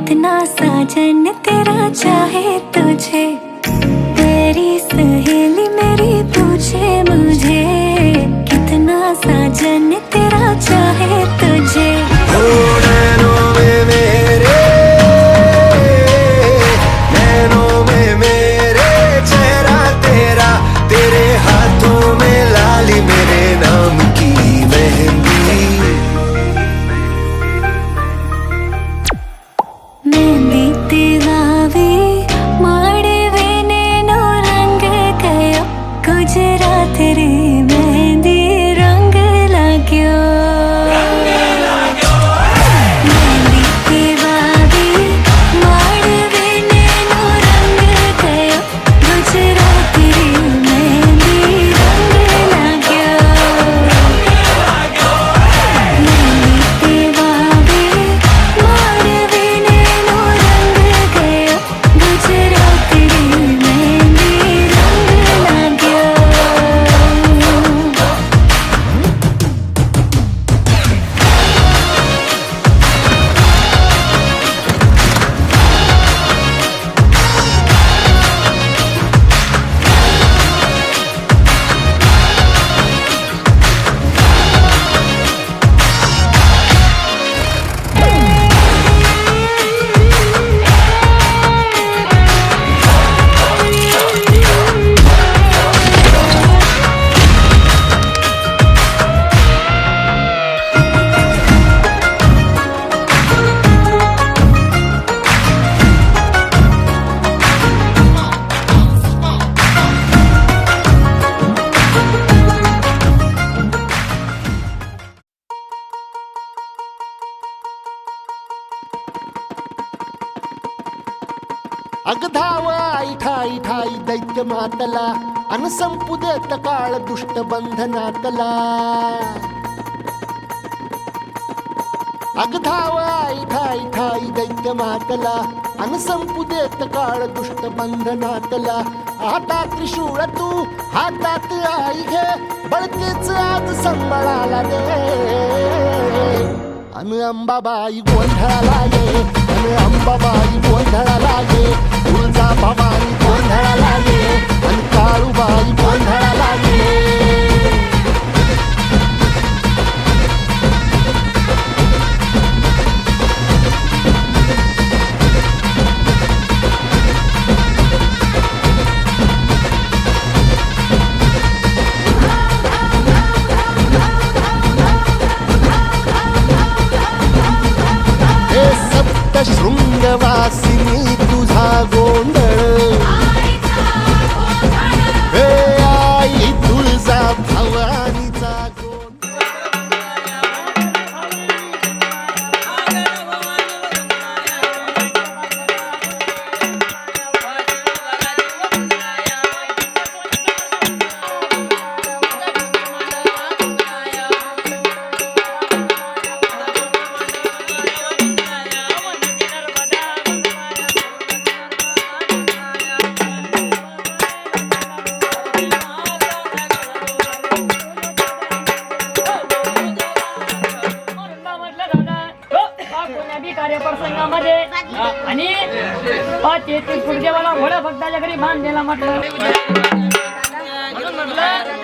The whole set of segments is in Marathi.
कितना साजन तेरा चाहे तुझे, तेरी सहेली मेरी पूछे मुझे, कितना साजन तेरा चाहे तुझे। नैनों में मेरे, नैनों में मेरे चेहरा तेरा, तेरे हाथों में लाली मेरे नाम की मेहंदी। मेहंदी तेवावी माडवे नेनो रंग गयो, गुजरात रे मेहंदी रंग लाग्यो। मेहंदी तेवावी माडवे नेनो रंग गयो, गुजरात रे मेहंदी रंग लाग्यो। मेहंदी तेवावी माडवे नेनो रंग गयो, गुजरात रे मेहंदी रंग लाग्यो। अगधाव आई ठाई ठाई दैत्य मातला, अन संपू देत काळ दुष्ट बंधनातला। अगधाव आई ठाई ठाई दैत्य मातला, अन संपू देत काळ दुष्ट बंधनातला। हातात त्रिशूळ तू हातात आई घे, बळतेच आज संबळाला दे। अन अंबाबाई गोंधळाला ये, अन अंबाबाई गोंधळाला ये, तुळजा भवानी गोंधळाला ये, अन काळूबाई गोंधळाला ये। शृंगवासिनी तुझा गोंधळ, हे आई तुळजा भवानीचा गोंधळ। कार्यप्रसंगामध्ये आणि तेहतीस गुरुदेवाला घोडा भक्ताच्या घरी मान द्यायला म्हटलं म्हणून म्हटलं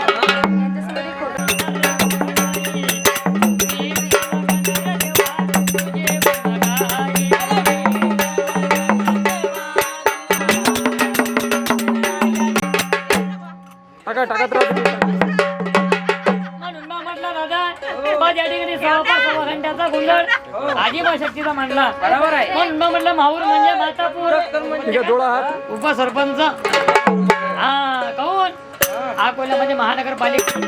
आजीबा शक्तीचा मांडला बरोबर आहे. म्हणून म्हटलं माहूर म्हणजे मातापूर उपसरपंच हा कौन अकोला म्हणजे महानगरपालिका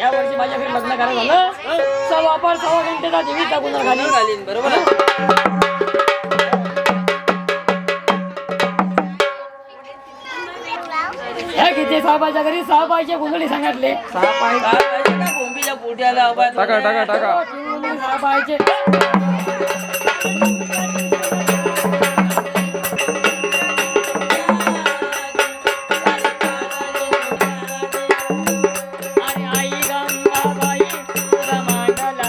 या वर्षी माझ्या घरी लग्न करायला झालं 6:15 घंटेचा देवीचा गुन्हा घालीन. बरोबर आहे. ह्या किती 6 बायच्या घरी 6 बायचे गुंडळी सांगितले. 6 पाहिजे का बोंबीच्या पोट्याला उभा टाका टाका टाका 6 बायचे. आणि आई गंगाबाई तुझा मांडला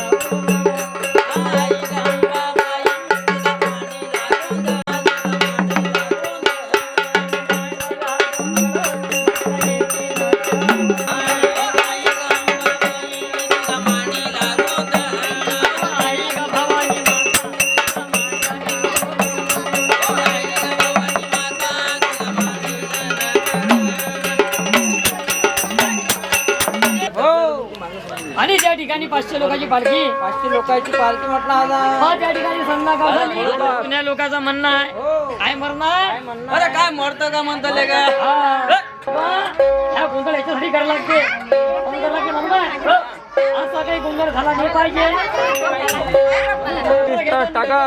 आई ग भवानी आणि त्या ठिकाणी 500 लोकांची पालखी 500 लोकांची पार्टी म्हटलं आता. हा त्या ठिकाणी संध्याकाळ झाली. पुण्या लोकांचं म्हणणं आहे काय मरणार अरे काय मरतं का म्हणतो ले का ह्या गोंधळ याच्यासाठी करायला लागते गोंधळ लागते म्हणणार असा काही गोंधळ झाला नाही पाहिजे. टाका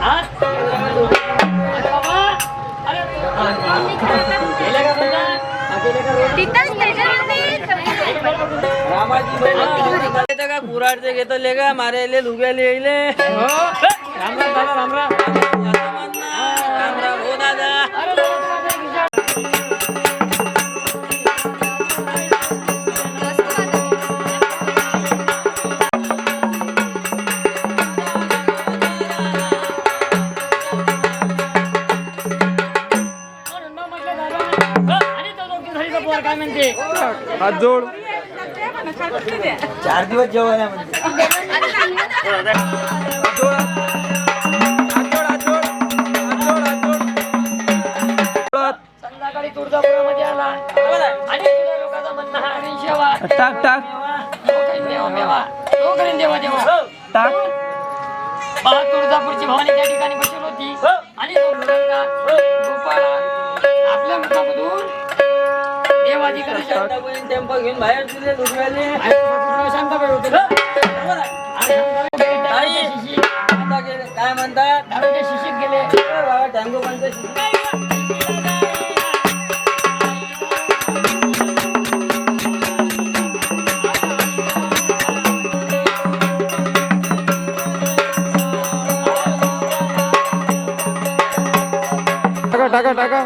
हा? अरे बाबा, अरे गेले का गोंधळ? हा, गेले का गोंधळ? रामाजी का कुराडचे घेतो ले का मारायले लुग्याले येईले. हो. राम राम दादा, राम राम. राम राम हो दादा. अरे दादा, दादा, आणि तो दोघी घरी गप्पावर काय म्हणते हात जोड 4 दिवस जेवण आहे म्हणजे. संध्याकाळी तुळजापुरामध्ये आला आणि तुझ्या लोकांचं म्हणणं हा आणि शेवा टाक टाक तो करीन देवा मेवा तो करीन देवा देवा टाक पहा तुळजापूरची भवानी त्या ठिकाणी बसली होती आणि तो मुलगा गोपाळा आपल्या मुखामधून देवाधिकारी शांताबाई टेम्पो घेऊन बाहेर दिले लुग्याले. शांताबाई होते ना? आणि ताई, दारूच्या शिशीत- आता गेले काय म्हणतात दारूच्या शिशीत गेले बाबा टँगो पंचायत. टाका टाका टाका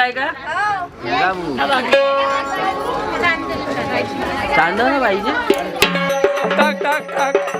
आहे का बघा मग. चांदणं पाहिजे टाक टाक टाक